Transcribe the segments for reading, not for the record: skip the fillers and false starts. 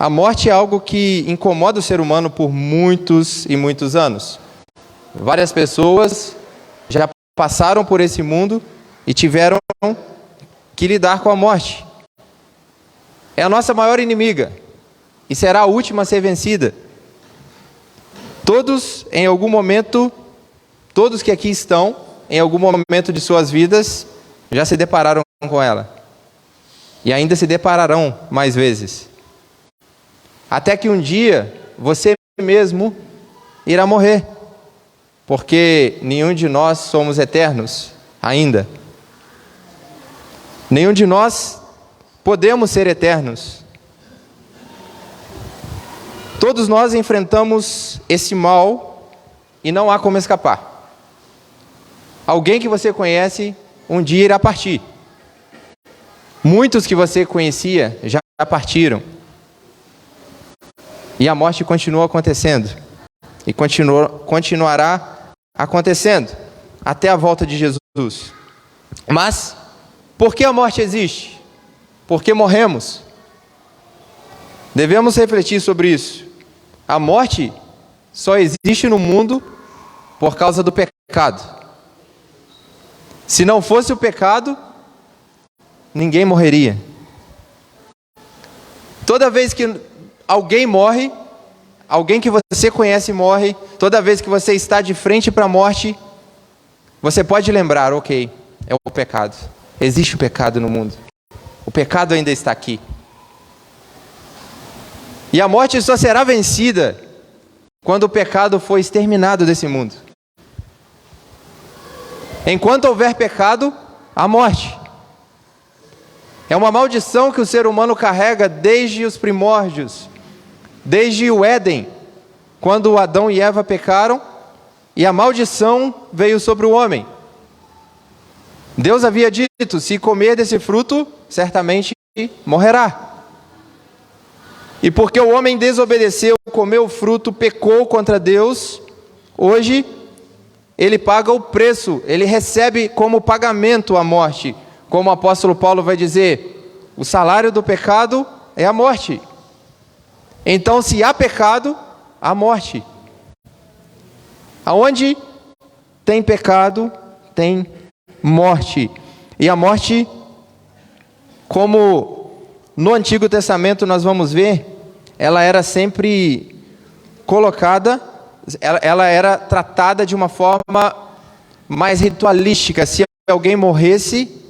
A morte é algo que incomoda o ser humano por muitos e muitos anos. Várias pessoas já passaram por esse mundo e tiveram que lidar com a morte. É a nossa maior inimiga e será a última a ser vencida. Todos, em algum momento, todos que aqui estão, em algum momento de suas vidas, já se depararam com ela. E ainda se depararão mais vezes. Até que um dia, você mesmo irá morrer. Porque nenhum de nós somos eternos ainda. Nenhum de nós podemos ser eternos. Todos nós enfrentamos esse mal e não há como escapar. Alguém que você conhece um dia irá partir. Muitos que você conhecia já partiram. E a morte continua acontecendo. E continuará acontecendo até a volta de Jesus. Mas, por que a morte existe? Por que morremos? Devemos refletir sobre isso. A morte só existe no mundo por causa do pecado. Se não fosse o pecado, ninguém morreria. Toda vez que alguém morre, alguém que você conhece morre, toda vez que você está de frente para a morte, você pode lembrar, ok, é o pecado. Existe o pecado no mundo. O pecado ainda está aqui. E a morte só será vencida quando o pecado for exterminado desse mundo. Enquanto houver pecado, há morte. É uma maldição que o ser humano carrega desde os primórdios, desde o Éden, quando Adão e Eva pecaram, e a maldição veio sobre o homem. Deus havia dito, se comer desse fruto, certamente morrerá. E porque o homem desobedeceu, comeu o fruto, pecou contra Deus, hoje ele paga o preço, ele recebe como pagamento a morte. Como o apóstolo Paulo vai dizer, o salário do pecado é a morte. Então, se há pecado, há morte. Aonde tem pecado, tem morte. E a morte, como no Antigo Testamento nós vamos ver, ela era sempre colocada, ela era tratada de uma forma mais ritualística. Se alguém morresse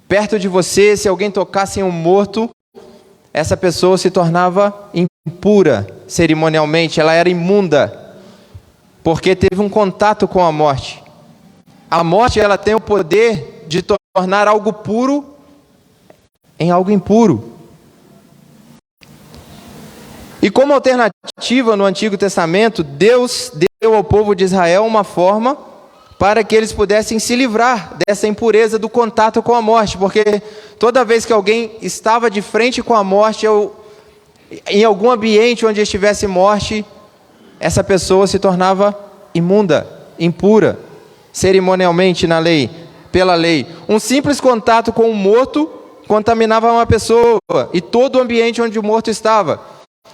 perto de você, se alguém tocasse em um morto, essa pessoa se tornava impura cerimonialmente, ela era imunda, porque teve um contato com a morte. A morte, ela tem o poder de tornar algo puro em algo impuro. E como alternativa no Antigo Testamento, Deus deu ao povo de Israel uma forma para que eles pudessem se livrar dessa impureza do contato com a morte, porque toda vez que alguém estava de frente com a morte, em algum ambiente onde estivesse morte, essa pessoa se tornava imunda, impura, cerimonialmente na lei, pela lei. Um simples contato com um morto contaminava uma pessoa e todo o ambiente onde o morto estava.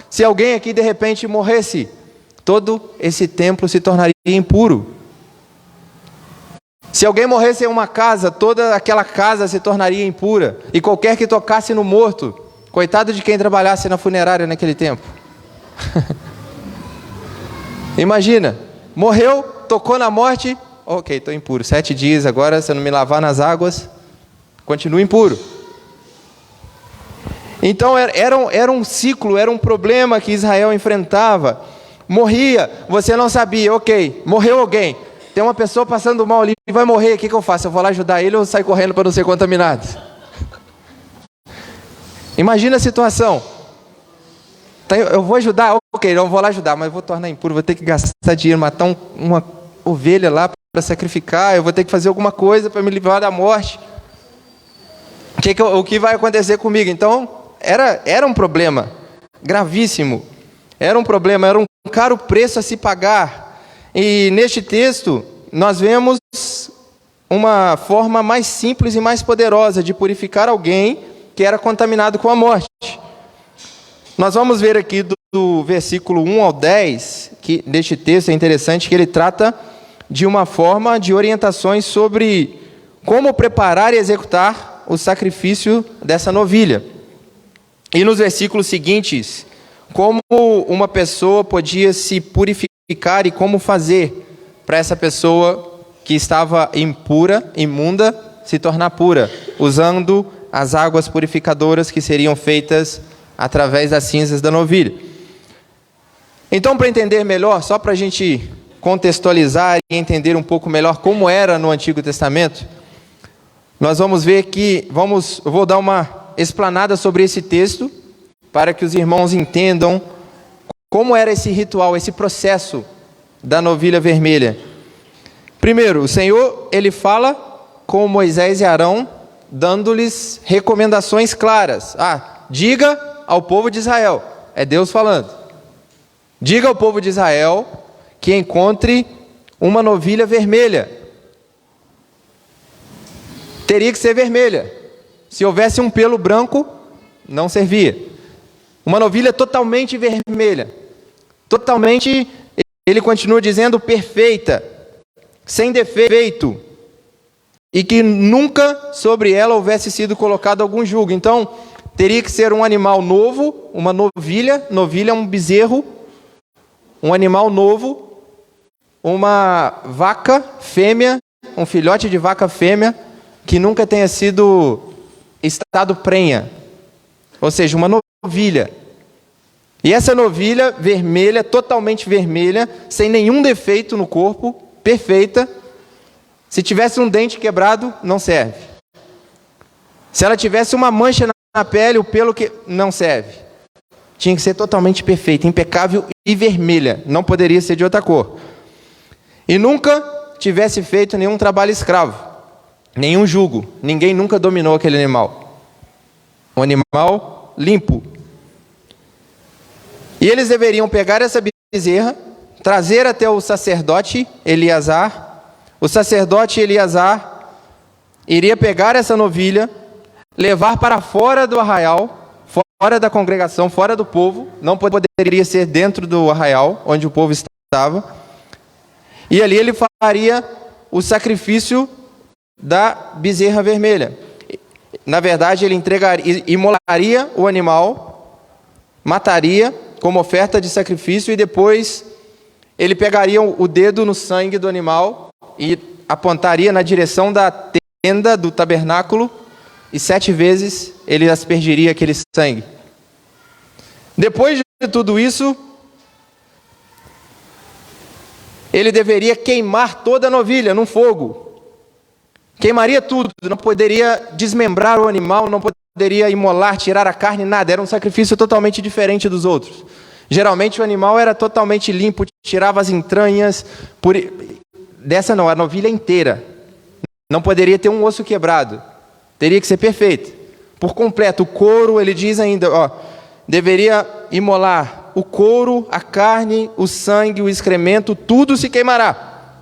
Se alguém aqui de repente morresse, todo esse templo se tornaria impuro. Se alguém morresse em uma casa, toda aquela casa se tornaria impura. E qualquer que tocasse no morto, coitado de quem trabalhasse na funerária naquele tempo. Imagina, morreu, tocou na morte, ok, estou impuro. 7 dias agora, se eu não me lavar nas águas, continuo impuro. Então era um ciclo, era um problema que Israel enfrentava. Morria, você não sabia, ok, morreu alguém. Tem uma pessoa passando mal ali, vai morrer, o que eu faço? Eu vou lá ajudar ele ou saio correndo para não ser contaminado? Imagina a situação. Eu vou ajudar, ok, eu vou lá ajudar, mas eu vou tornar impuro, vou ter que gastar dinheiro, matar uma ovelha lá para sacrificar, eu vou ter que fazer alguma coisa para me livrar da morte. O que vai acontecer comigo? Então, era um problema gravíssimo, era um problema, era um caro preço a se pagar. E neste texto, nós vemos uma forma mais simples e mais poderosa de purificar alguém que era contaminado com a morte. Nós vamos ver aqui do versículo 1 ao 10, que deste texto é interessante, que ele trata de uma forma de orientações sobre como preparar e executar o sacrifício dessa novilha. E nos versículos seguintes, como uma pessoa podia se purificar e como fazer para essa pessoa que estava impura, imunda, se tornar pura, usando as águas purificadoras que seriam feitas através das cinzas da novilha. Então, para entender melhor, só para a gente contextualizar e entender um pouco melhor como era no Antigo Testamento, nós vamos ver que, eu vou dar uma explanada sobre esse texto, para que os irmãos entendam como era esse ritual, esse processo da novilha vermelha. Primeiro, o Senhor, ele fala com Moisés e Arão, dando-lhes recomendações claras. Diga ao povo de Israel, é Deus falando, diga ao povo de Israel que encontre uma novilha vermelha. Teria que ser vermelha. Se houvesse um pelo branco, não servia. Uma novilha totalmente vermelha. Totalmente, ele continua dizendo, perfeita, sem defeito, e que nunca sobre ela houvesse sido colocado algum jugo. Então, teria que ser um animal novo, uma novilha. Novilha é um bezerro, um animal novo, uma vaca fêmea, um filhote de vaca fêmea, que nunca tenha estado prenha, ou seja, uma novilha. E essa novilha vermelha, totalmente vermelha, sem nenhum defeito no corpo, perfeita. Se tivesse um dente quebrado, não serve. Se ela tivesse uma mancha na pele, o pelo que não serve. Tinha que ser totalmente perfeita, impecável e vermelha. Não poderia ser de outra cor. E nunca tivesse feito nenhum trabalho escravo, nenhum jugo. Ninguém nunca dominou aquele animal. Um animal limpo. E eles deveriam pegar essa bezerra, trazer até o sacerdote Eleazar. O sacerdote Eleazar iria pegar essa novilha, levar para fora do arraial, fora da congregação, fora do povo. Não poderia ser dentro do arraial, onde o povo estava. E ali ele faria o sacrifício da bezerra vermelha. Na verdade, ele imolaria o animal, mataria como oferta de sacrifício, e depois ele pegaria o dedo no sangue do animal e apontaria na direção da tenda do tabernáculo, e 7 vezes ele aspergiria aquele sangue. Depois de tudo isso, ele deveria queimar toda a novilha num fogo. Queimaria tudo, não poderia desmembrar o animal, não poderia imolar, tirar a carne, nada. Era um sacrifício totalmente diferente dos outros. Geralmente o animal era totalmente limpo, tirava as entranhas. Dessa não, a novilha inteira. Não poderia ter um osso quebrado. Teria que ser perfeito, por completo. O couro, ele diz ainda, deveria imolar o couro, a carne, o sangue, o excremento, tudo se queimará.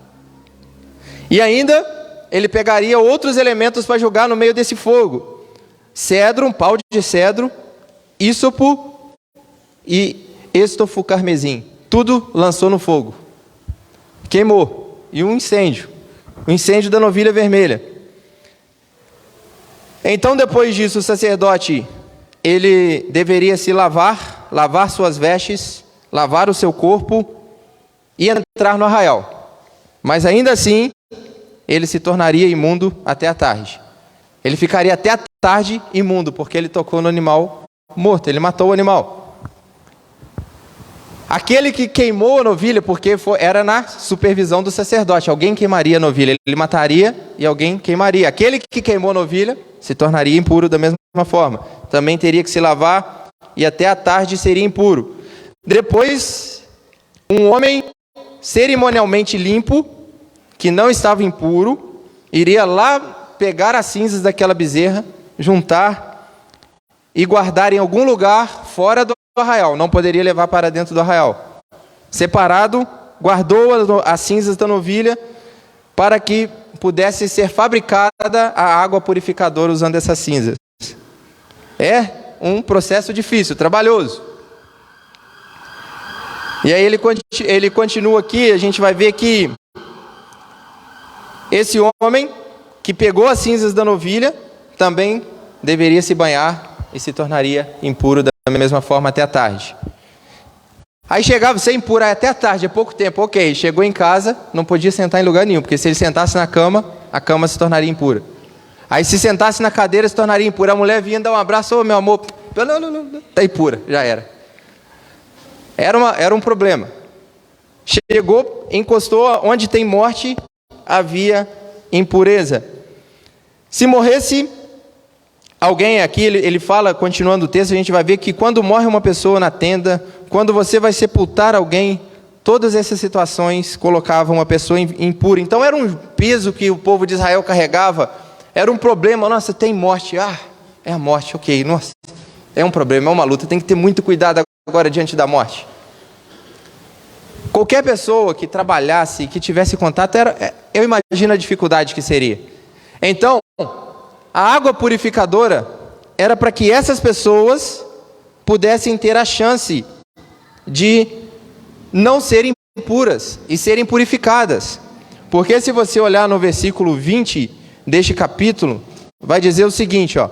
E ainda ele pegaria outros elementos para jogar no meio desse fogo. Cedro, um pau de cedro, ísopo e estofo carmesim. Tudo lançou no fogo. Queimou. E um incêndio. O incêndio da novilha vermelha. Então, depois disso, o sacerdote, ele deveria se lavar suas vestes, lavar o seu corpo e entrar no arraial. Mas ainda assim, ele se tornaria imundo até a tarde. Ele ficaria até a tarde imundo, porque ele tocou no animal morto, ele matou o animal. Aquele que queimou a novilha, porque era na supervisão do sacerdote, alguém queimaria a novilha, ele mataria e alguém queimaria. Aquele que queimou a novilha se tornaria impuro da mesma forma. Também teria que se lavar e até a tarde seria impuro. Depois, um homem cerimonialmente limpo, que não estava impuro, iria lá pegar as cinzas daquela bezerra, juntar e guardar em algum lugar fora do arraial. Não poderia levar para dentro do arraial. Separado, guardou as cinzas da novilha para que pudesse ser fabricada a água purificadora usando essas cinzas. É um processo difícil, trabalhoso. E aí ele continua aqui, a gente vai ver que esse homem que pegou as cinzas da novilha também deveria se banhar e se tornaria impuro da mesma forma até a tarde. Aí chegava, ser impuro até a tarde, é pouco tempo, ok, chegou em casa, não podia sentar em lugar nenhum, porque se ele sentasse na cama, a cama se tornaria impura. Aí se sentasse na cadeira, se tornaria impura. A mulher vinha dar um abraço, ô meu amor, não, está impura, já era. Era um problema. Chegou, encostou, onde tem morte, havia impureza. Se morresse alguém aqui, ele fala, continuando o texto, a gente vai ver que quando morre uma pessoa na tenda, quando você vai sepultar alguém, todas essas situações colocavam uma pessoa impura. Então era um peso que o povo de Israel carregava, era um problema. Nossa, tem morte, é a morte, ok, nossa, é um problema, é uma luta, tem que ter muito cuidado agora diante da morte. Qualquer pessoa que trabalhasse, que tivesse contato, eu imagino a dificuldade que seria. Então, a água purificadora era para que essas pessoas pudessem ter a chance de não serem impuras e serem purificadas. Porque se você olhar no versículo 20 deste capítulo, vai dizer o seguinte, ó: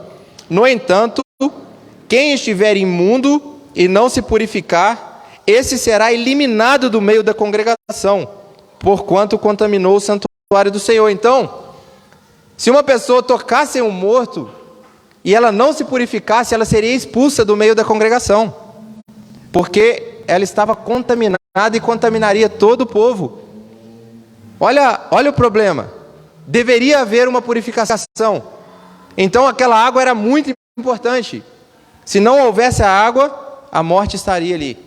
no entanto, quem estiver imundo e não se purificar, esse será eliminado do meio da congregação, porquanto contaminou o santuário do Senhor. Então, se uma pessoa tocasse em um morto e ela não se purificasse, ela seria expulsa do meio da congregação, porque ela estava contaminada e contaminaria todo o povo. Olha o problema. Deveria haver uma purificação. Então aquela água era muito importante. Se não houvesse a água, a morte estaria ali.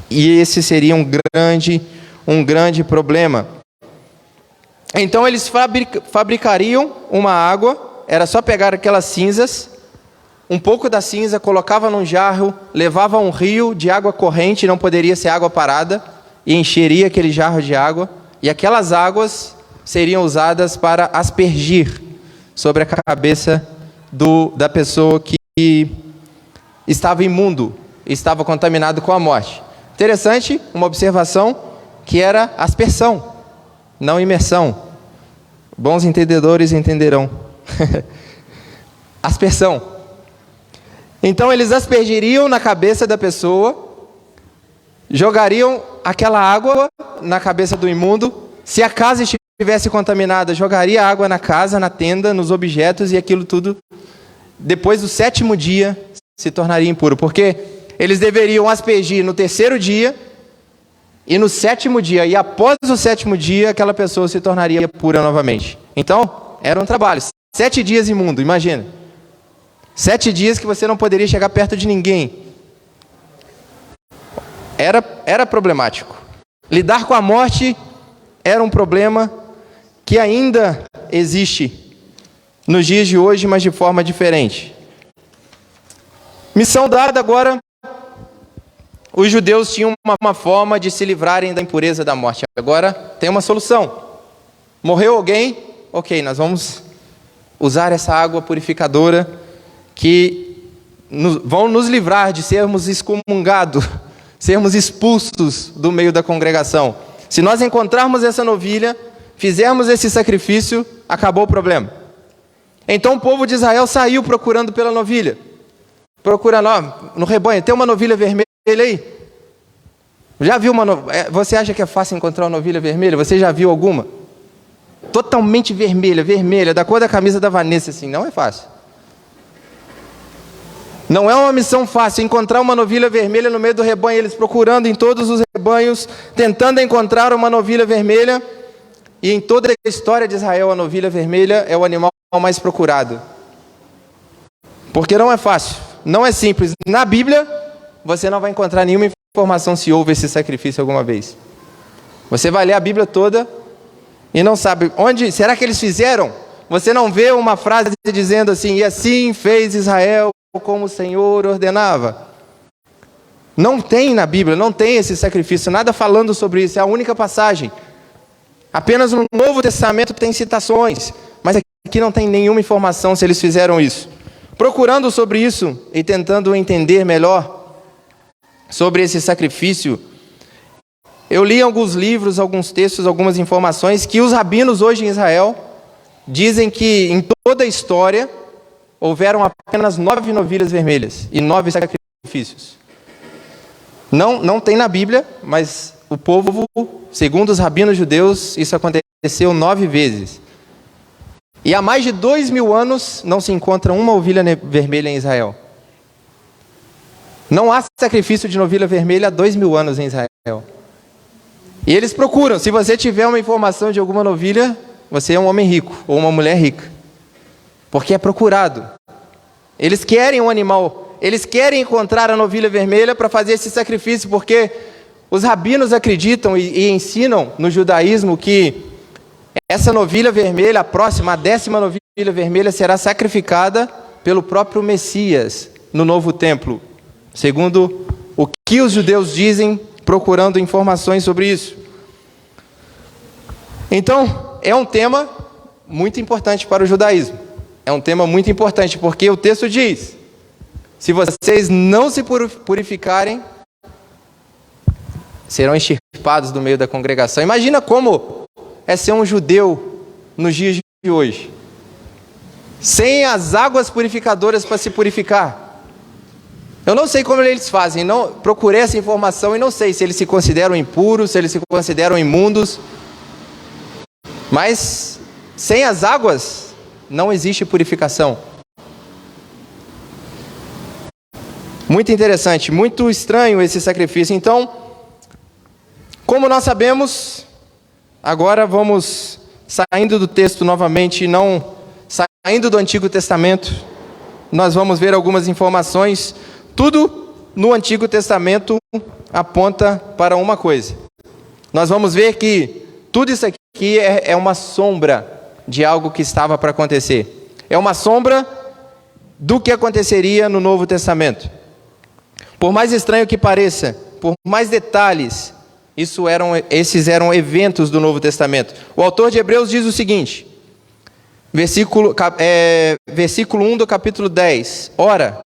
E esse seria um grande problema. Então eles fabricariam uma água, era só pegar aquelas cinzas, um pouco da cinza, colocava num jarro, levava a um rio de água corrente, não poderia ser água parada, e encheria aquele jarro de água, e aquelas águas seriam usadas para aspergir sobre a cabeça da pessoa que estava imundo, estava contaminado com a morte. Interessante, uma observação, que era aspersão, não imersão. Bons entendedores entenderão. Aspersão. Então eles aspergiriam na cabeça da pessoa, jogariam aquela água na cabeça do imundo. Se a casa estivesse contaminada, jogaria água na casa, na tenda, nos objetos, e aquilo tudo, depois do 7º dia, se tornaria impuro. Porque eles deveriam aspergir no 3º dia e no 7º dia. E após o 7º dia, aquela pessoa se tornaria pura novamente. Então, era um trabalho. 7 dias imundo, imagina. 7 dias que você não poderia chegar perto de ninguém. Era problemático. Lidar com a morte era um problema que ainda existe nos dias de hoje, mas de forma diferente. Missão dada agora. Os judeus tinham uma forma de se livrarem da impureza da morte. Agora tem uma solução. Morreu alguém? Ok, nós vamos usar essa água purificadora que vão nos livrar de sermos excomungados, sermos expulsos do meio da congregação. Se nós encontrarmos essa novilha, fizermos esse sacrifício, acabou o problema. Então o povo de Israel saiu procurando pela novilha. Procurando, no rebanho, tem uma novilha vermelha aí? Já viu uma novilha? Você acha que é fácil encontrar uma novilha vermelha? Você já viu alguma? Totalmente vermelha, da cor da camisa da Vanessa, assim, não é fácil. Não é uma missão fácil encontrar uma novilha vermelha no meio do rebanho, eles procurando em todos os rebanhos, tentando encontrar uma novilha vermelha, e em toda a história de Israel, a novilha vermelha é o animal mais procurado. Porque não é fácil, não é simples. Na Bíblia, você não vai encontrar nenhuma informação se houve esse sacrifício alguma vez. Você vai ler a Bíblia toda e não sabe onde, será que eles fizeram? Você não vê uma frase dizendo assim, e assim fez Israel como o Senhor ordenava. Não tem na Bíblia, não tem esse sacrifício, nada falando sobre isso, é a única passagem. Apenas no Novo Testamento tem citações, mas aqui não tem nenhuma informação se eles fizeram isso. Procurando sobre isso e tentando entender melhor, sobre esse sacrifício, eu li alguns livros, alguns textos, algumas informações que os rabinos hoje em Israel dizem que em toda a história houveram apenas 9 novilhas vermelhas e 9 sacrifícios. Não tem na Bíblia, mas o povo, segundo os rabinos judeus, isso aconteceu 9 vezes. E há mais de 2000 anos não se encontra uma ovelha vermelha em Israel. Não há sacrifício de novilha vermelha há 2000 anos em Israel. E eles procuram, se você tiver uma informação de alguma novilha, você é um homem rico ou uma mulher rica. Porque é procurado. Eles querem um animal, eles querem encontrar a novilha vermelha para fazer esse sacrifício, porque os rabinos acreditam e ensinam no judaísmo que essa novilha vermelha, a próxima, a 10ª novilha vermelha, será sacrificada pelo próprio Messias no novo templo, segundo o que os judeus dizem, procurando informações sobre isso. Então, é um tema muito importante para o judaísmo. É um tema muito importante, porque o texto diz: se vocês não se purificarem, serão extirpados do meio da congregação. Imagina como é ser um judeu nos dias de hoje, sem as águas purificadoras para se purificar. Eu não sei como eles fazem, não procurei essa informação e não sei se eles se consideram impuros, se eles se consideram imundos, mas sem as águas não existe purificação. Muito interessante, muito estranho esse sacrifício. Então, como nós sabemos, agora vamos saindo do texto novamente, não saindo do Antigo Testamento, nós vamos ver algumas informações. Tudo no Antigo Testamento aponta para uma coisa. Nós vamos ver que tudo isso aqui é uma sombra de algo que estava para acontecer. É uma sombra do que aconteceria no Novo Testamento. Por mais estranho que pareça, por mais detalhes, esses eram eventos do Novo Testamento. O autor de Hebreus diz o seguinte, versículo 1 do capítulo 10. Ora,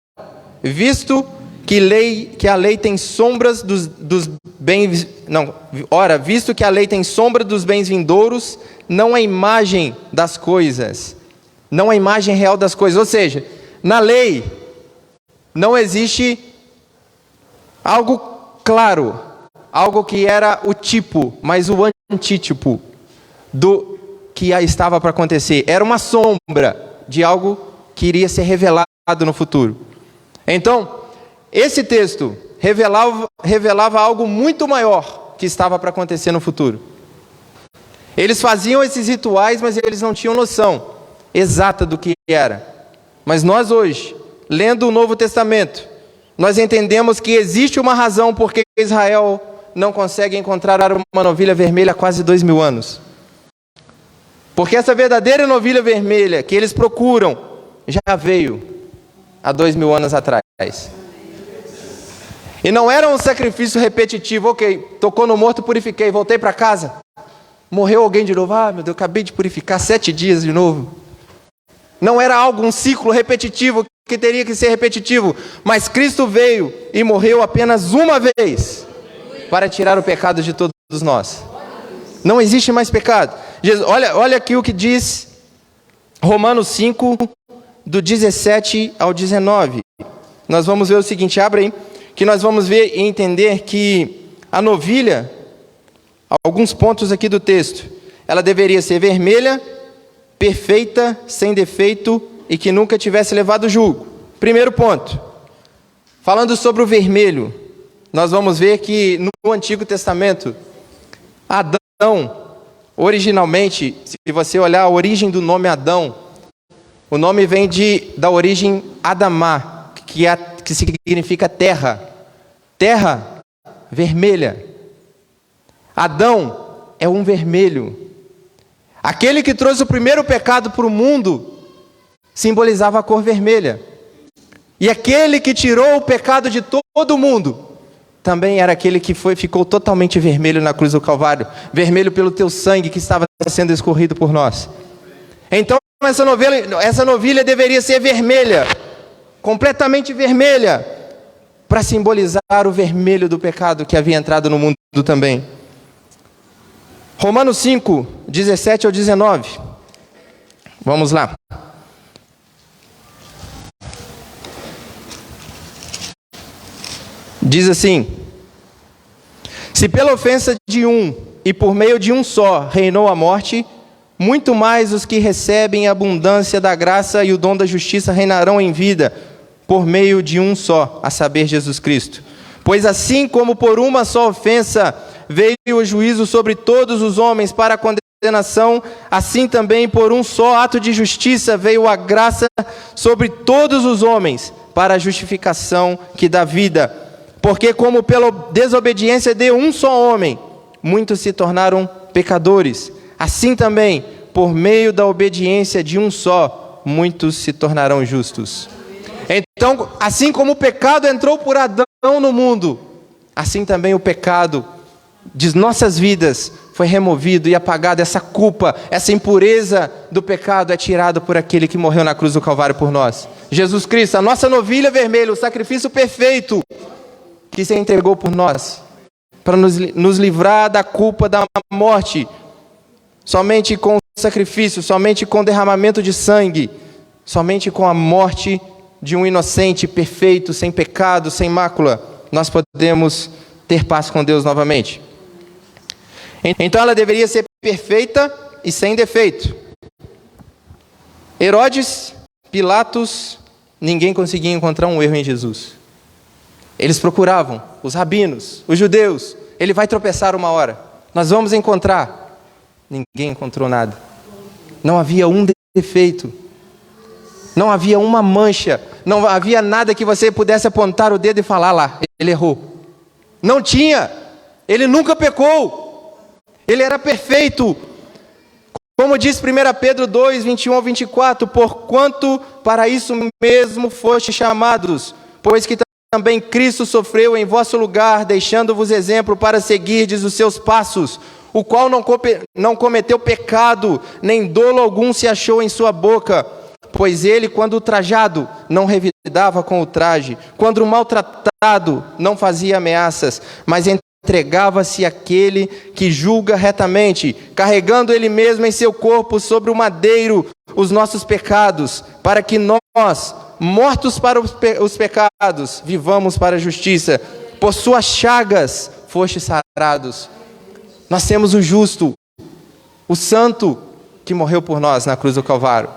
visto que a lei tem sombras dos bens... Não, ora, visto que a lei tem sombra dos bens vindouros, não a imagem das coisas. Não a imagem real das coisas. Ou seja, na lei não existe algo claro, algo que era o tipo, mas o antítipo do que estava para acontecer. Era uma sombra de algo que iria ser revelado no futuro. Então, esse texto revelava algo muito maior que estava para acontecer no futuro. Eles faziam esses rituais, mas eles não tinham noção exata do que era. Mas nós hoje, lendo o Novo Testamento, nós entendemos que existe uma razão por que Israel não consegue encontrar uma novilha vermelha há quase 2000 anos. Porque essa verdadeira novilha vermelha que eles procuram já veio há 2000 anos atrás. E não era um sacrifício repetitivo. Ok, tocou no morto, purifiquei, voltei para casa. Morreu alguém de novo. Ah, meu Deus, acabei de purificar 7 dias de novo. Não era algo, um ciclo repetitivo que teria que ser repetitivo. Mas Cristo veio e morreu apenas uma vez para tirar o pecado de todos nós. Não existe mais pecado. Olha aqui o que diz Romanos 5, do 17 ao 19. Nós vamos ver o seguinte, abre aí, que nós vamos ver e entender que a novilha, alguns pontos aqui do texto, ela deveria ser vermelha, perfeita, sem defeito e que nunca tivesse levado jugo. Primeiro ponto, falando sobre o vermelho, nós vamos ver que no Antigo Testamento, Adão, originalmente, se você olhar a origem do nome Adão, o nome vem da origem Adamá, que significa terra. Terra vermelha. Adão é um vermelho. Aquele que trouxe o primeiro pecado para o mundo simbolizava a cor vermelha. E aquele que tirou o pecado de todo mundo também era aquele que ficou totalmente vermelho na cruz do Calvário. Vermelho pelo teu sangue que estava sendo escorrido por nós. Então essa novilha deveria ser vermelha. Completamente vermelha. para simbolizar o vermelho do pecado que havia entrado no mundo também. Romanos 5, 17 ao 19. Vamos lá. Diz assim: se pela ofensa de um e por meio de um só reinou a morte, muito mais os que recebem a abundância da graça e o dom da justiça reinarão em vida por meio de um só, a saber, Jesus Cristo. Pois assim como por uma só ofensa veio o juízo sobre todos os homens para a condenação, assim também por um só ato de justiça veio a graça sobre todos os homens para a justificação que dá vida. Porque como pela desobediência de um só homem, muitos se tornaram pecadores, assim também, por meio da obediência de um só, muitos se tornarão justos. Então, assim como o pecado entrou por Adão no mundo, assim também o pecado de nossas vidas foi removido e apagado. Essa culpa, essa impureza do pecado é tirada por aquele que morreu na cruz do Calvário por nós. Jesus Cristo, a nossa novilha vermelha, o sacrifício perfeito que se entregou por nós, para nos livrar da culpa da morte. Somente com o sacrifício, somente com o derramamento de sangue, somente com a morte de um inocente perfeito, sem pecado, sem mácula, nós podemos ter paz com Deus novamente. Então ela deveria ser perfeita e sem defeito. Herodes, Pilatos, ninguém conseguia encontrar um erro em Jesus. Eles procuravam, os rabinos, os judeus, ele vai tropeçar uma hora, nós vamos encontrar. Ninguém encontrou nada. Não havia um defeito, não havia uma mancha, não havia nada que você pudesse apontar o dedo e falar lá, ele errou. Não tinha, ele nunca pecou, ele era perfeito. Como diz 1 Pedro 2, 21 ao 24, porquanto para isso mesmo foste chamados, pois que também Cristo sofreu em vosso lugar, deixando-vos exemplo para seguirdes os seus passos, o qual não cometeu pecado, nem dolo algum se achou em sua boca. Pois ele, quando ultrajado, não revidava com ultraje, quando maltratado, não fazia ameaças, mas entregava-se àquele que julga retamente, carregando ele mesmo em seu corpo sobre o madeiro os nossos pecados, para que nós, mortos para os pecados, vivamos para a justiça. Por suas chagas fostes sarados. Nós temos o justo, o santo, que morreu por nós na cruz do Calvário.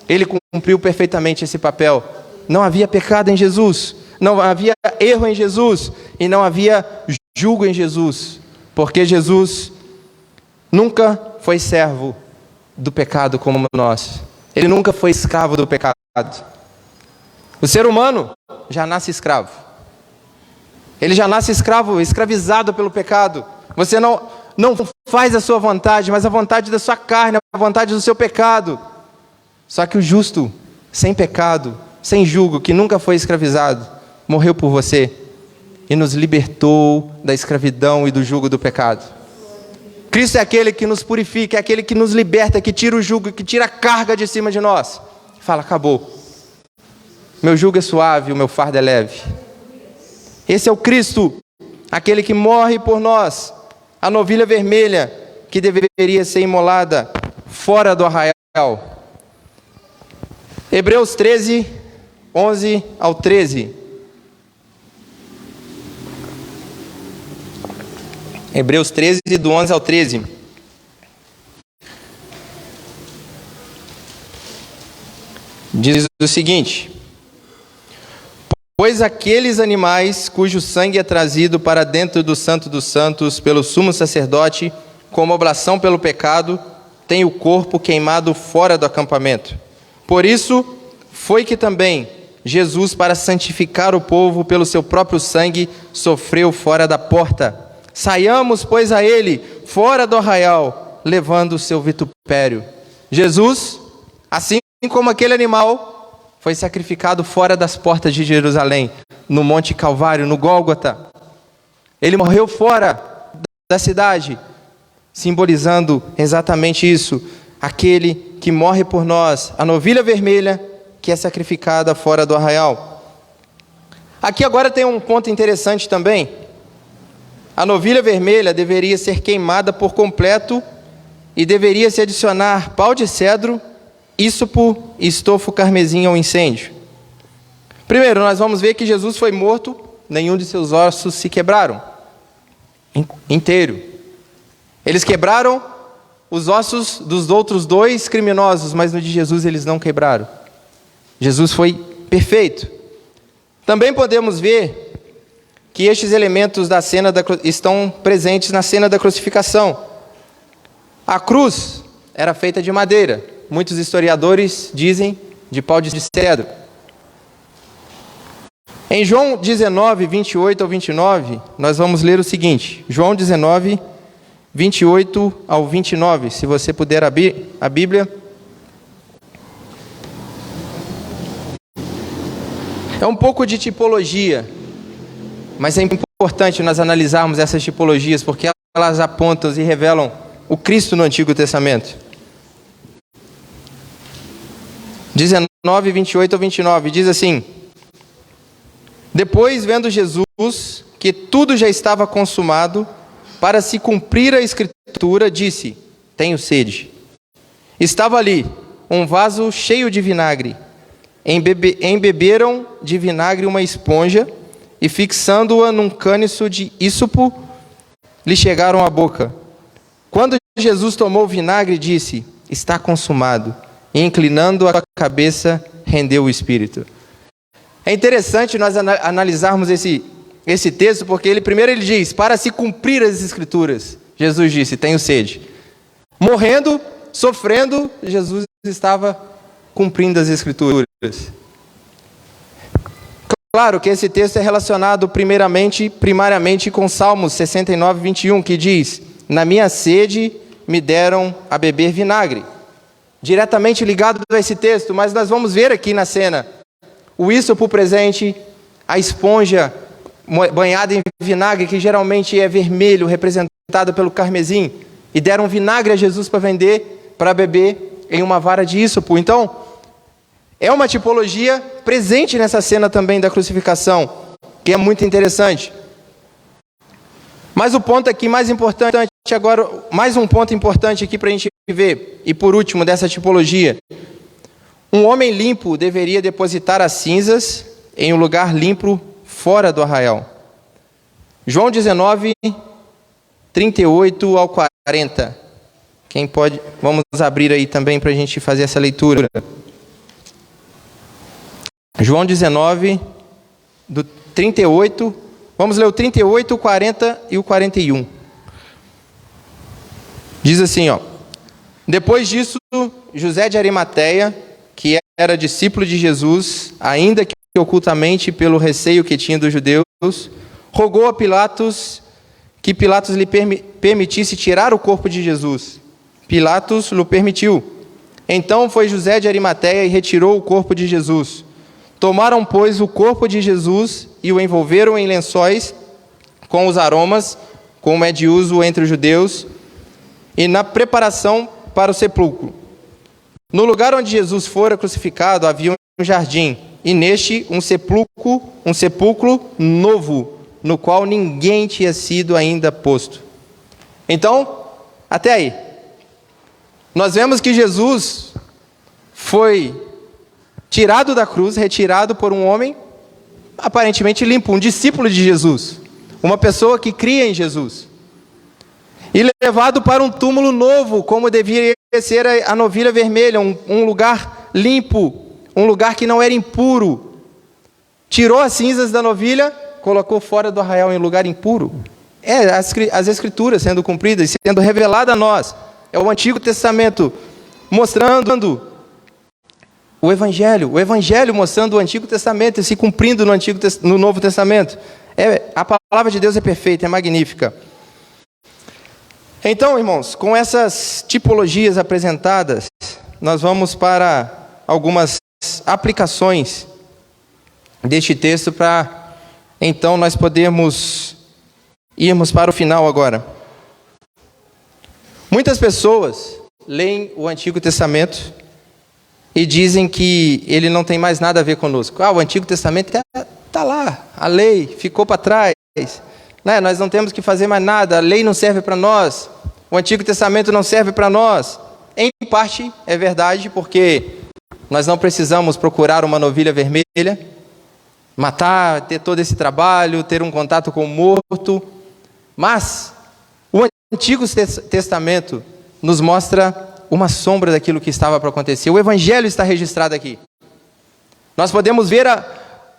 Ele cumpriu perfeitamente esse papel. Não havia pecado em Jesus, não havia erro em Jesus, e não havia julgo em Jesus, porque Jesus nunca foi servo do pecado como nós. Ele nunca foi escravo do pecado. O ser humano já nasce escravo. Ele já nasce escravo, escravizado pelo pecado. Você não faz a sua vontade, mas a vontade da sua carne, a vontade do seu pecado. Só que o justo, sem pecado, sem julgo, que nunca foi escravizado, morreu por você e nos libertou da escravidão e do jugo do pecado. Cristo é aquele que nos purifica, é aquele que nos liberta, que tira o jugo, que tira a carga de cima de nós. Fala, acabou. Meu jugo é suave, o meu fardo é leve. Esse é o Cristo, aquele que morre por nós, a novilha vermelha que deveria ser imolada fora do arraial. Hebreus 13, 11 ao 13. Hebreus 13, do 11 ao 13. Diz o seguinte: pois aqueles animais cujo sangue é trazido para dentro do Santo dos Santos pelo sumo sacerdote, como oblação pelo pecado, têm o corpo queimado fora do acampamento. Por isso foi que também Jesus, para santificar o povo pelo seu próprio sangue, sofreu fora da porta. Saiamos, pois, a ele, fora do arraial, levando o seu vitupério. Jesus, assim como aquele animal, foi sacrificado fora das portas de Jerusalém, no Monte Calvário, no Gólgota. Ele morreu fora da cidade, simbolizando exatamente isso, aquele que morre por nós, a novilha vermelha que é sacrificada fora do arraial. Aqui agora tem um ponto interessante também. A novilha vermelha deveria ser queimada por completo e deveria se adicionar pau de cedro, ísopo e estofo carmesim ao incêndio. Primeiro, nós vamos ver que Jesus foi morto, nenhum de seus ossos se quebraram inteiro. Eles quebraram os ossos dos outros dois criminosos, mas no de Jesus eles não quebraram. Jesus foi perfeito. Também podemos ver que estes elementos da cena estão presentes na cena da crucificação. A cruz era feita de madeira. Muitos historiadores dizem de pau de cedro. Em João 19, 28 ao 29, nós vamos ler o seguinte. João 19, 28 ao 29. Se você puder abrir a Bíblia. É um pouco de tipologia, mas é importante nós analisarmos essas tipologias, porque elas apontam e revelam o Cristo no Antigo Testamento. 19, 28 ao 29, diz assim: Depois, vendo Jesus que tudo já estava consumado, para se cumprir a Escritura, disse: Tenho sede. Estava ali um vaso cheio de vinagre. Embeberam de vinagre uma esponja e, fixando-a num câniço de ísopo, lhe chegaram à boca. Quando Jesus tomou o vinagre, disse: Está consumado. E, inclinando a cabeça, rendeu o espírito. É interessante nós analisarmos esse texto, porque primeiro ele diz: para se cumprir as Escrituras. Jesus disse: tenho sede. Morrendo, sofrendo, Jesus estava cumprindo as Escrituras. Claro que esse texto é relacionado primariamente com Salmos 69, 21, que diz: na minha sede me deram a beber vinagre. Diretamente ligado a esse texto, mas nós vamos ver aqui na cena o ísopo presente, a esponja banhada em vinagre, que geralmente é vermelho, representado pelo carmesim, e deram vinagre a Jesus para beber em uma vara de ísopo. Então, é uma tipologia presente nessa cena também da crucificação, que é muito interessante. Mas o ponto aqui mais importante agora, mais um ponto importante aqui para a gente ver, e por último dessa tipologia: um homem limpo deveria depositar as cinzas em um lugar limpo fora do arraial. João 19, 38 ao 40. Quem pode, vamos abrir aí também para a gente fazer essa leitura. João 19, do 38, vamos ler o 38, o 40 e o 41. Diz assim, depois disso, José de Arimateia, que era discípulo de Jesus, ainda que ocultamente pelo receio que tinha dos judeus, rogou a Pilatos que Pilatos lhe permitisse tirar o corpo de Jesus. Pilatos lhe permitiu. Então foi José de Arimateia e retirou o corpo de Jesus. Tomaram, pois, o corpo de Jesus e o envolveram em lençóis com os aromas, como é de uso entre os judeus, e na preparação para o sepulcro. No lugar onde Jesus fora crucificado havia um jardim, e neste um sepulcro novo, no qual ninguém tinha sido ainda posto. Então, até aí, nós vemos que Jesus foi tirado da cruz, retirado por um homem aparentemente limpo, um discípulo de Jesus, uma pessoa que cria em Jesus, e levado para um túmulo novo, como deveria ser a novilha vermelha, um lugar limpo, um lugar que não era impuro. Tirou as cinzas da novilha, colocou fora do arraial em lugar impuro. As Escrituras sendo cumpridas, sendo revelada a nós. É o Antigo Testamento mostrando o Evangelho mostrando o Antigo Testamento e se cumprindo no Novo Testamento. A palavra de Deus é perfeita, é magnífica. Então, irmãos, com essas tipologias apresentadas, nós vamos para algumas aplicações deste texto para, então, nós podermos irmos para o final agora. Muitas pessoas leem o Antigo Testamento e dizem que ele não tem mais nada a ver conosco. O Antigo Testamento está lá, a lei ficou para trás, né? Nós não temos que fazer mais nada, a lei não serve para nós, o Antigo Testamento não serve para nós. Em parte é verdade, porque nós não precisamos procurar uma novilha vermelha, matar, ter todo esse trabalho, ter um contato com o morto, mas o Antigo Testamento nos mostra uma sombra daquilo que estava para acontecer. O Evangelho está registrado aqui. Nós podemos ver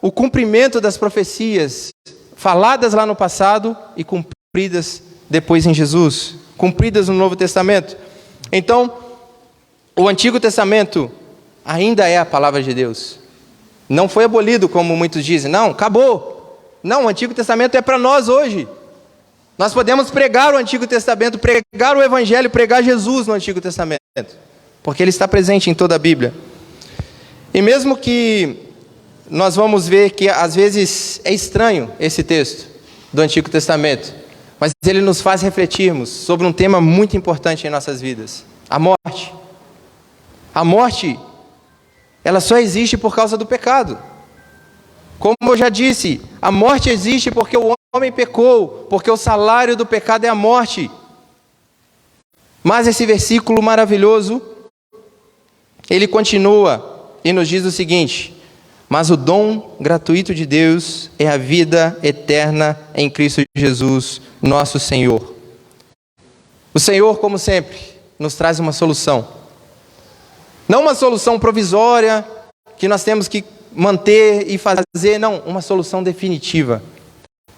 o cumprimento das profecias faladas lá no passado e cumpridas depois em Jesus, cumpridas no Novo Testamento. Então, o Antigo Testamento ainda é a palavra de Deus. Não foi abolido, como muitos dizem. Não, acabou. Não, o Antigo Testamento é para nós hoje. Nós podemos pregar o Antigo Testamento, pregar o Evangelho, pregar Jesus no Antigo Testamento, porque ele está presente em toda a Bíblia. E mesmo que nós vamos ver que às vezes é estranho esse texto do Antigo Testamento, mas ele nos faz refletirmos sobre um tema muito importante em nossas vidas: a morte. A morte, ela só existe por causa do pecado. Como eu já disse, a morte existe porque o homem pecou, porque o salário do pecado é a morte. Mas esse versículo maravilhoso, ele continua e nos diz o seguinte: mas o dom gratuito de Deus é a vida eterna em Cristo Jesus, nosso Senhor. O Senhor, como sempre, nos traz uma solução. Não uma solução provisória, que nós temos que manter e fazer, não, uma solução definitiva.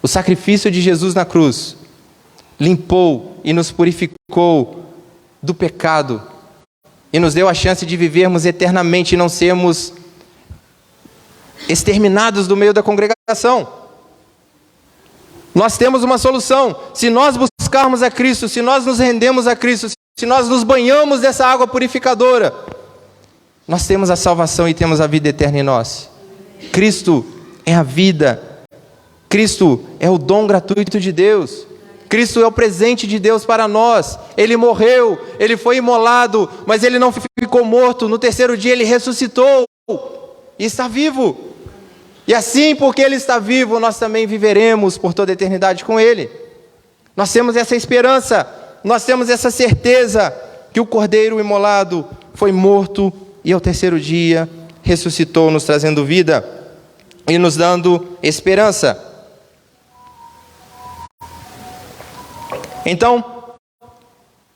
O sacrifício de Jesus na cruz limpou e nos purificou do pecado e nos deu a chance de vivermos eternamente e não sermos exterminados do meio da congregação. Nós temos uma solução. Se nós buscarmos a Cristo, se nós nos rendemos a Cristo, se nós nos banhamos dessa água purificadora, nós temos a salvação e temos a vida eterna em nós. Cristo é a vida. Cristo é o dom gratuito de Deus. Cristo é o presente de Deus para nós. Ele morreu, ele foi imolado, mas ele não ficou morto. No terceiro dia ele ressuscitou e está vivo. E assim, porque ele está vivo, nós também viveremos por toda a eternidade com ele. Nós temos essa esperança, nós temos essa certeza que o Cordeiro imolado foi morto e ao terceiro dia ressuscitou, nos trazendo vida e nos dando esperança. Então,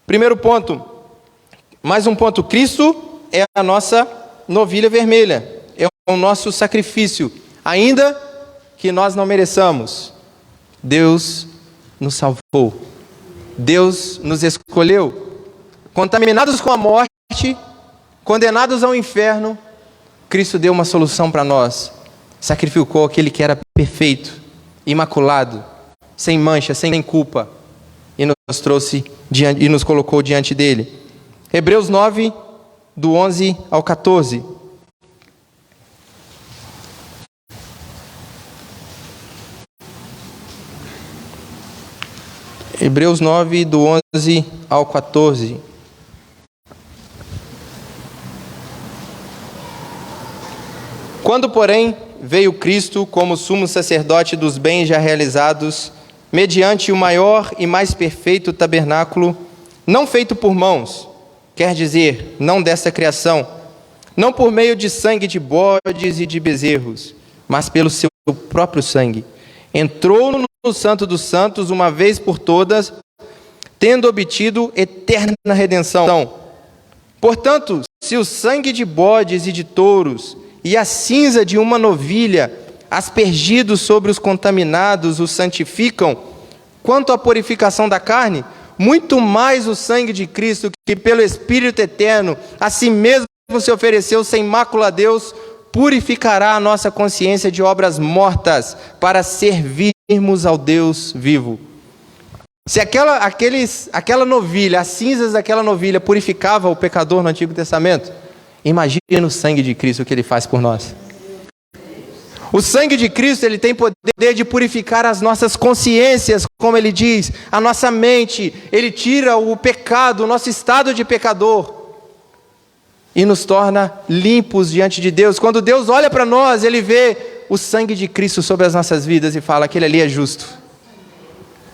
primeiro ponto, mais um ponto: Cristo é a nossa novilha vermelha, é o nosso sacrifício, ainda que nós não mereçamos. Deus nos salvou, Deus nos escolheu. Contaminados com a morte, condenados ao inferno, Cristo deu uma solução para nós. Sacrificou aquele que era perfeito, imaculado, sem mancha, sem culpa, e nos trouxe diante, e nos colocou diante dele. Hebreus 9, do 11 ao 14. Hebreus 9, do 11 ao 14. Quando, porém, veio Cristo como sumo sacerdote dos bens já realizados, mediante o maior e mais perfeito tabernáculo, não feito por mãos, quer dizer, não desta criação, não por meio de sangue de bodes e de bezerros, mas pelo seu próprio sangue, entrou no Santo dos Santos uma vez por todas, tendo obtido eterna redenção. Portanto, se o sangue de bodes e de touros e a cinza de uma novilha, aspergidos sobre os contaminados, os santificam, quanto à purificação da carne, muito mais o sangue de Cristo, que pelo Espírito eterno a si mesmo se ofereceu sem mácula a Deus, purificará a nossa consciência de obras mortas, para servirmos ao Deus vivo. Se aquela novilha, as cinzas daquela novilha purificava o pecador no Antigo Testamento, imagine o sangue de Cristo, o que ele faz por nós. O sangue de Cristo, ele tem poder de purificar as nossas consciências, como ele diz, a nossa mente. Ele tira o pecado, o nosso estado de pecador, e nos torna limpos diante de Deus. Quando Deus olha para nós, ele vê o sangue de Cristo sobre as nossas vidas e fala: aquele ali é justo.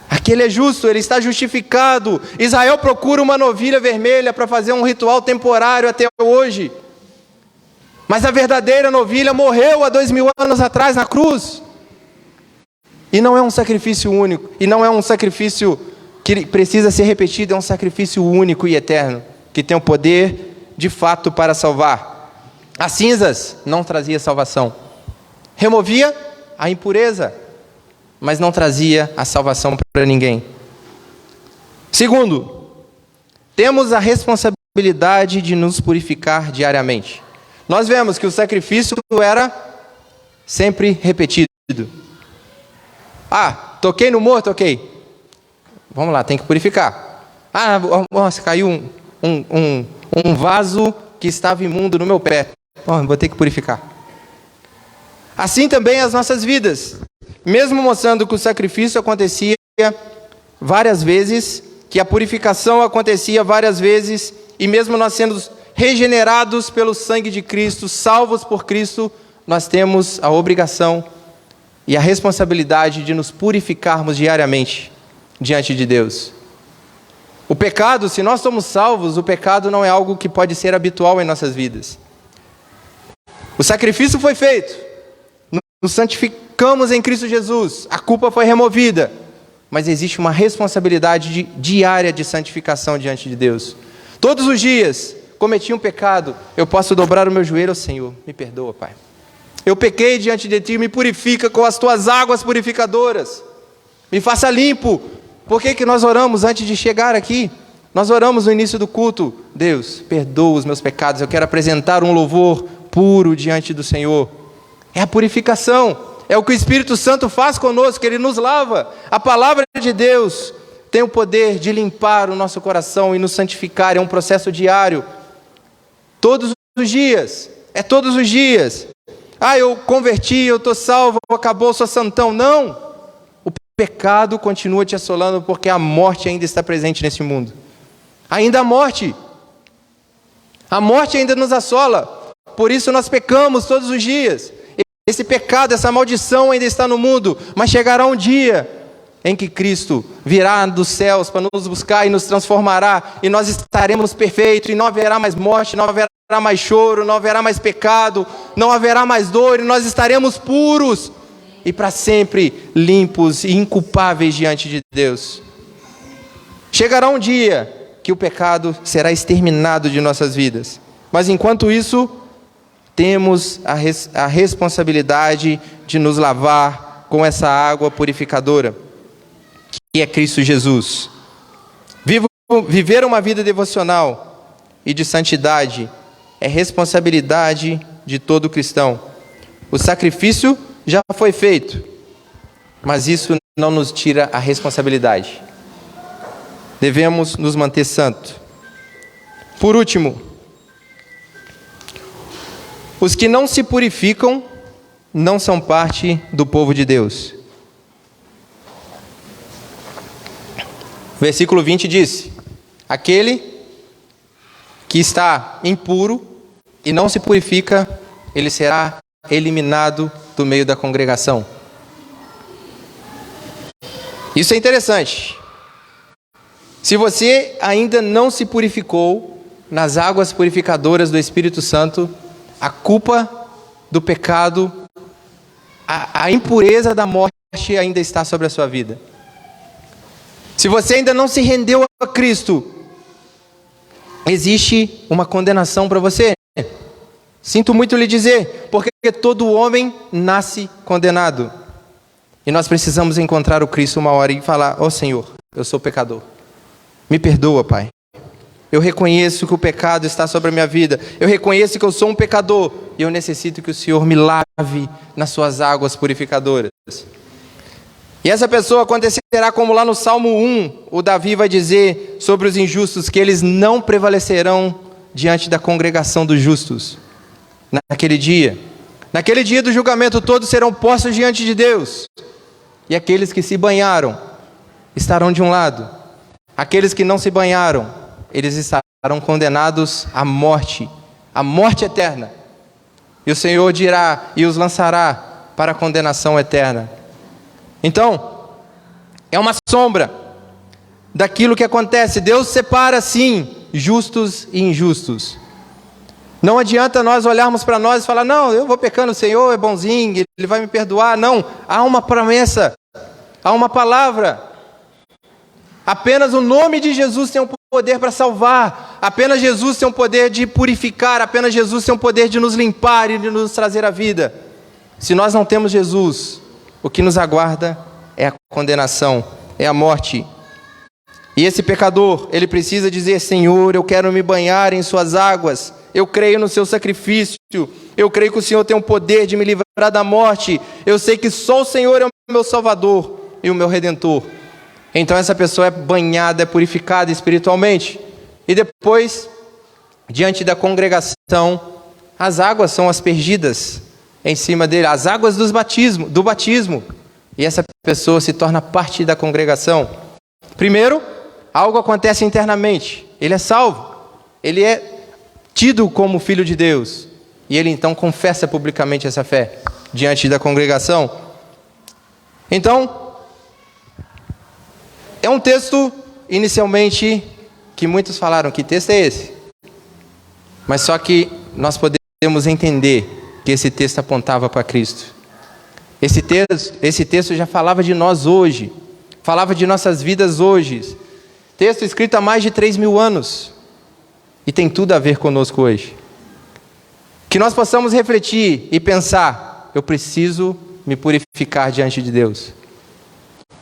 Aquele é justo, ele está justificado. Israel procura uma novilha vermelha para fazer um ritual temporário até hoje. Mas a verdadeira novilha morreu há 2000 anos atrás na cruz. E não é um sacrifício único, e não é um sacrifício que precisa ser repetido, é um sacrifício único e eterno, que tem o poder de fato para salvar. As cinzas não trazia salvação. Removia a impureza, mas não trazia a salvação para ninguém. Segundo, temos a responsabilidade de nos purificar diariamente. Nós vemos que o sacrifício era sempre repetido. Toquei no morto, ok. Vamos lá, tem que purificar. Nossa, caiu um vaso que estava imundo no meu pé. Vou ter que purificar. Assim também as nossas vidas. Mesmo mostrando que o sacrifício acontecia várias vezes, que a purificação acontecia várias vezes, e mesmo nós sendo regenerados pelo sangue de Cristo, salvos por Cristo, nós temos a obrigação e a responsabilidade de nos purificarmos diariamente diante de Deus. O pecado, se nós somos salvos, o pecado não é algo que pode ser habitual em nossas vidas. O sacrifício foi feito, nos santificamos em Cristo Jesus, a culpa foi removida, mas existe uma responsabilidade diária de santificação diante de Deus. Todos os dias, cometi um pecado, eu posso dobrar o meu joelho: Senhor, me perdoa, Pai. Eu pequei diante de Ti, me purifica com as Tuas águas purificadoras. Me faça limpo. Por que nós oramos antes de chegar aqui? Nós oramos no início do culto: Deus, perdoa os meus pecados, eu quero apresentar um louvor puro diante do Senhor. É a purificação, é o que o Espírito Santo faz conosco, Ele nos lava. A palavra de Deus tem o poder de limpar o nosso coração e nos santificar, é um processo diário. Todos os dias, é todos os dias. Eu converti, eu estou salvo, acabou, sou santão. Não, o pecado continua te assolando porque a morte ainda está presente nesse mundo. Ainda a morte ainda nos assola, por isso nós pecamos todos os dias. Esse pecado, essa maldição ainda está no mundo, mas chegará um dia em que Cristo virá dos céus para nos buscar e nos transformará, e nós estaremos perfeitos, e não haverá mais morte, não haverá mais choro, não haverá mais pecado, não haverá mais dor, e nós estaremos puros e para sempre limpos e inculpáveis diante de Deus. Chegará um dia que o pecado será exterminado de nossas vidas, mas enquanto isso, temos a responsabilidade de nos lavar com essa água purificadora, que é Cristo Jesus. Viver uma vida devocional e de santidade é responsabilidade de todo cristão. O sacrifício já foi feito, mas isso não nos tira a responsabilidade. Devemos nos manter santos. Por último, os que não se purificam não são parte do povo de Deus. Versículo 20 diz: aquele que está impuro e não se purifica, ele será eliminado do meio da congregação. Isso é interessante. Se você ainda não se purificou nas águas purificadoras do Espírito Santo, a culpa do pecado, a impureza da morte ainda está sobre a sua vida. Se você ainda não se rendeu a Cristo, existe uma condenação para você. Sinto muito lhe dizer, porque todo homem nasce condenado. E nós precisamos encontrar o Cristo uma hora e falar: ó Senhor, eu sou pecador. Me perdoa, Pai. Eu reconheço que o pecado está sobre a minha vida. Eu reconheço que eu sou um pecador. E eu necessito que o Senhor me lave nas suas águas purificadoras. E essa pessoa acontecerá como lá no Salmo 1, o Davi vai dizer sobre os injustos, que eles não prevalecerão diante da congregação dos justos. Naquele dia do julgamento, todos serão postos diante de Deus. E aqueles que se banharam estarão de um lado. Aqueles que não se banharam, eles estarão condenados à morte eterna. E o Senhor dirá e os lançará para a condenação eterna. Então, é uma sombra daquilo que acontece. Deus separa, sim, justos e injustos. Não adianta nós olharmos para nós e falar, não, eu vou pecando, o Senhor é bonzinho, Ele vai me perdoar. Não, há uma promessa, há uma palavra. Apenas o nome de Jesus tem um poder para salvar. Apenas Jesus tem um poder de purificar. Apenas Jesus tem um poder de nos limpar e de nos trazer a vida. Se nós não temos Jesus, o que nos aguarda é a condenação, é a morte. E esse pecador, ele precisa dizer, Senhor, eu quero me banhar em suas águas. Eu creio no seu sacrifício. Eu creio que o Senhor tem o poder de me livrar da morte. Eu sei que só o Senhor é o meu Salvador e o meu Redentor. Então essa pessoa é banhada, é purificada espiritualmente. E depois, diante da congregação, as águas são aspergidas em cima dele, as águas do batismo. E essa pessoa se torna parte da congregação. Primeiro, algo acontece internamente. Ele é salvo. Ele é tido como filho de Deus. E ele então confessa publicamente essa fé diante da congregação. Então, é um texto, inicialmente, que muitos falaram, que texto é esse? Mas só que nós podemos entender que esse texto apontava para Cristo. Esse texto já falava de nós hoje, falava de nossas vidas hoje. Texto escrito há mais de 3.000 anos, e tem tudo a ver conosco hoje. Que nós possamos refletir e pensar, eu preciso me purificar diante de Deus.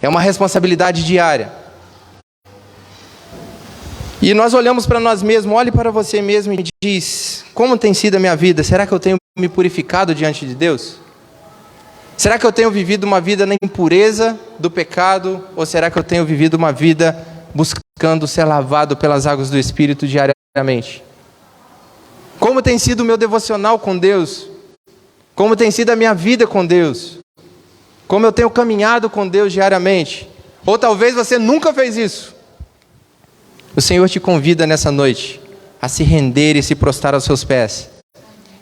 É uma responsabilidade diária. E nós olhamos para nós mesmos, olhe para você mesmo e diz, como tem sido a minha vida? Será que eu tenho me purificado diante de Deus? Será que eu tenho vivido uma vida na impureza do pecado? Ou será que eu tenho vivido uma vida buscando ser lavado pelas águas do Espírito diariamente? Como tem sido o meu devocional com Deus? Como tem sido a minha vida com Deus? Como eu tenho caminhado com Deus diariamente? Ou talvez você nunca fez isso. O Senhor te convida nessa noite a se render e se prostrar aos seus pés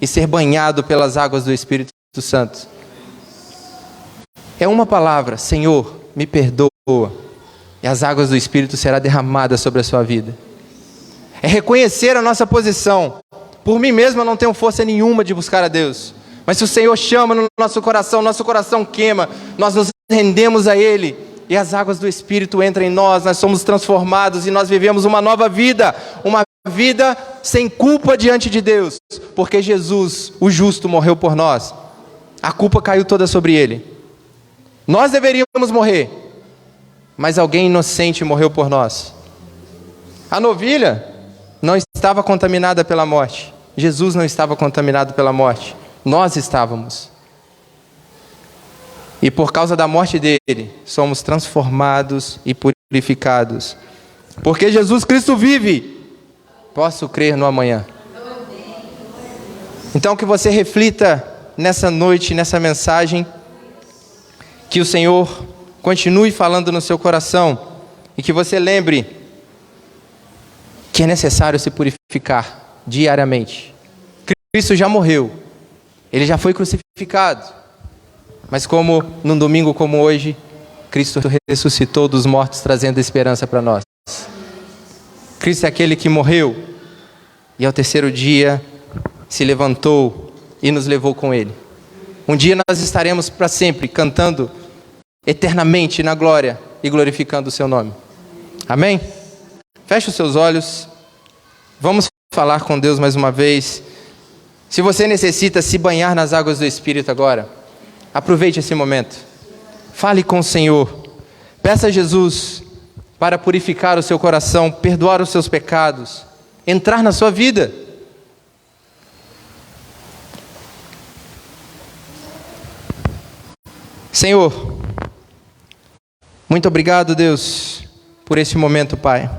e ser banhado pelas águas do Espírito Santo. É uma palavra, Senhor, me perdoa, e as águas do Espírito serão derramadas sobre a sua vida. É reconhecer a nossa posição. Por mim mesmo eu não tenho força nenhuma de buscar a Deus, mas se o Senhor chama no nosso coração queima, nós nos rendemos a Ele, e as águas do Espírito entram em nós somos transformados, e nós vivemos uma nova vida, uma vida sem culpa diante de Deus, porque Jesus, o justo, morreu por nós. A culpa caiu toda sobre Ele. Nós deveríamos morrer, mas alguém inocente morreu por nós. A novilha não estava contaminada pela morte. Jesus não estava contaminado pela morte. Nós estávamos. E por causa da morte dele, somos transformados e purificados. Porque Jesus Cristo vive, posso crer no amanhã. Então que você reflita nessa noite, nessa mensagem, que o Senhor continue falando no seu coração, e que você lembre que é necessário se purificar diariamente. Cristo já morreu, Ele já foi crucificado, mas como num domingo como hoje, Cristo ressuscitou dos mortos, trazendo esperança para nós. Cristo é aquele que morreu e ao terceiro dia se levantou e nos levou com Ele. Um dia nós estaremos para sempre cantando eternamente na glória e glorificando o seu nome. Amém? Feche os seus olhos. Vamos falar com Deus mais uma vez. Se você necessita se banhar nas águas do Espírito agora, aproveite esse momento. Fale com o Senhor. Peça a Jesus para purificar o seu coração, perdoar os seus pecados, entrar na sua vida. Senhor, muito obrigado, Deus, por esse momento, Pai.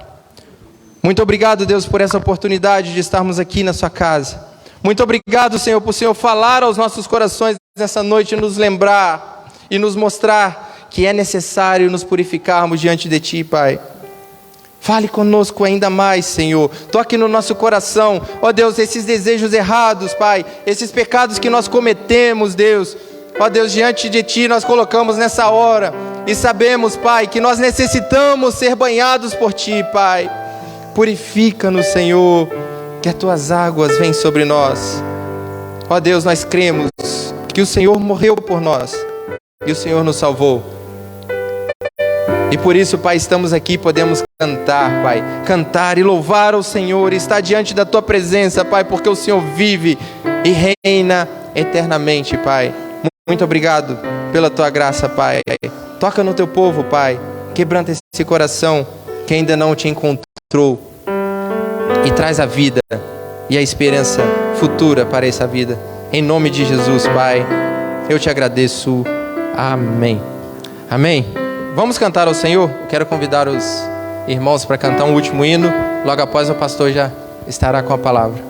Muito obrigado, Deus, por essa oportunidade de estarmos aqui na sua casa. Muito obrigado, Senhor, por o Senhor falar aos nossos corações nessa noite, nos lembrar e nos mostrar que é necessário nos purificarmos diante de Ti, Pai. Fale conosco ainda mais, Senhor. Toque no nosso coração, ó Deus, esses desejos errados, Pai, esses pecados que nós cometemos, Deus, Ó Deus, diante de Ti nós colocamos nessa hora e sabemos, Pai, que nós necessitamos ser banhados por Ti, Pai. Purifica-nos, Senhor, que as Tuas águas venham sobre nós. Ó Deus, nós cremos que o Senhor morreu por nós e o Senhor nos salvou. E por isso, Pai, estamos aqui, podemos cantar, Pai, cantar e louvar ao Senhor, e estar diante da Tua presença, Pai, porque o Senhor vive e reina eternamente, Pai. Muito obrigado pela Tua graça, Pai. Toca no Teu povo, Pai, quebranta esse coração que ainda não Te encontrou e traz a vida e a esperança futura para essa vida. Em nome de Jesus, Pai, eu Te agradeço. Amém. Amém. Vamos cantar ao Senhor? Quero convidar os irmãos para cantar um último hino. Logo após o pastor já estará com a palavra.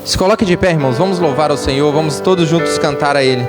Se coloque de pé, irmãos. Vamos louvar ao Senhor. Vamos todos juntos cantar a Ele.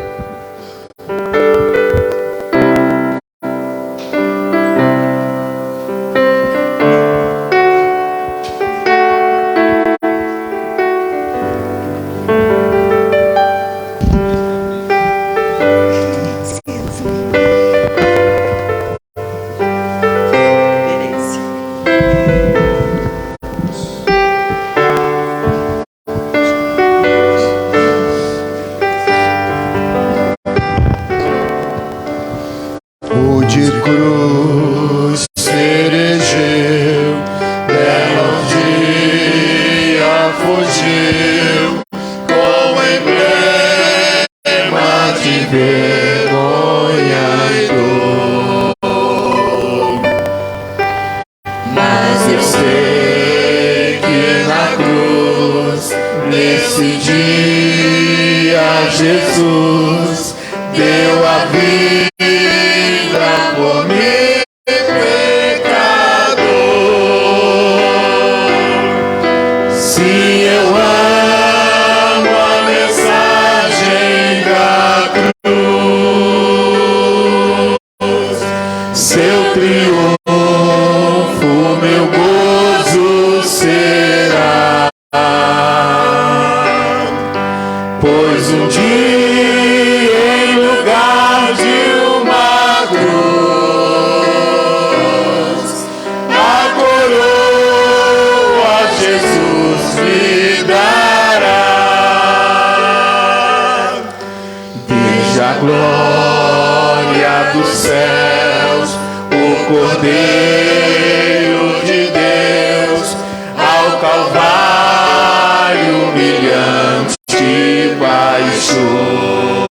Jesus deu a vida por mim, pecador. Se eu amo a mensagem da cruz, seu triunfo, meu gozo será. Pois um dia, em lugar de uma cruz, a coroa Jesus me dará. Desde a glória dos céus, o Cordeiro de Deus, ao Calvário humilhante baixou.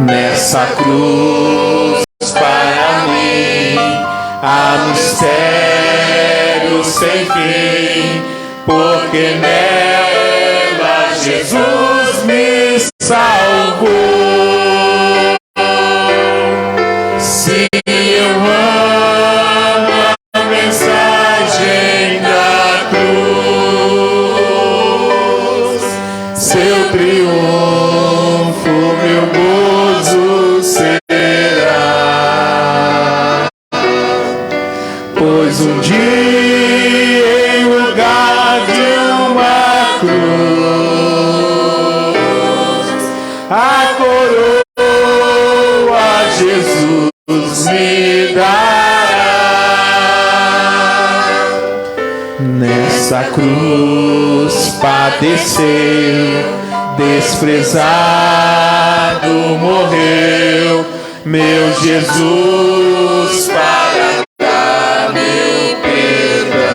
Nessa cruz para mim há mistério sem fim, porque nela Jesus me salvou. Se eu amo a mensagem da cruz, seu triunfo, meu gozo será. Pois um dia, em lugar de uma cruz, a coroa Jesus me dará. Nessa cruz padeceu, desprezado morreu, meu Jesus para dar meu perdão.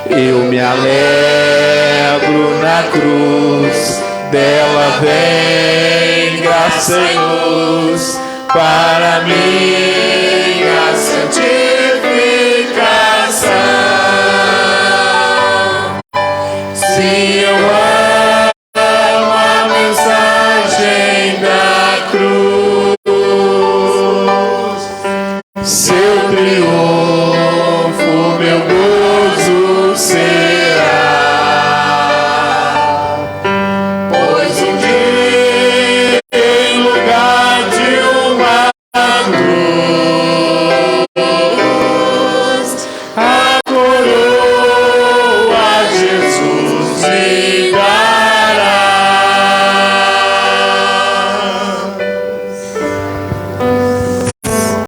Eu me alegro na cruz, dela vem graça e luz para minha santificação. Se eu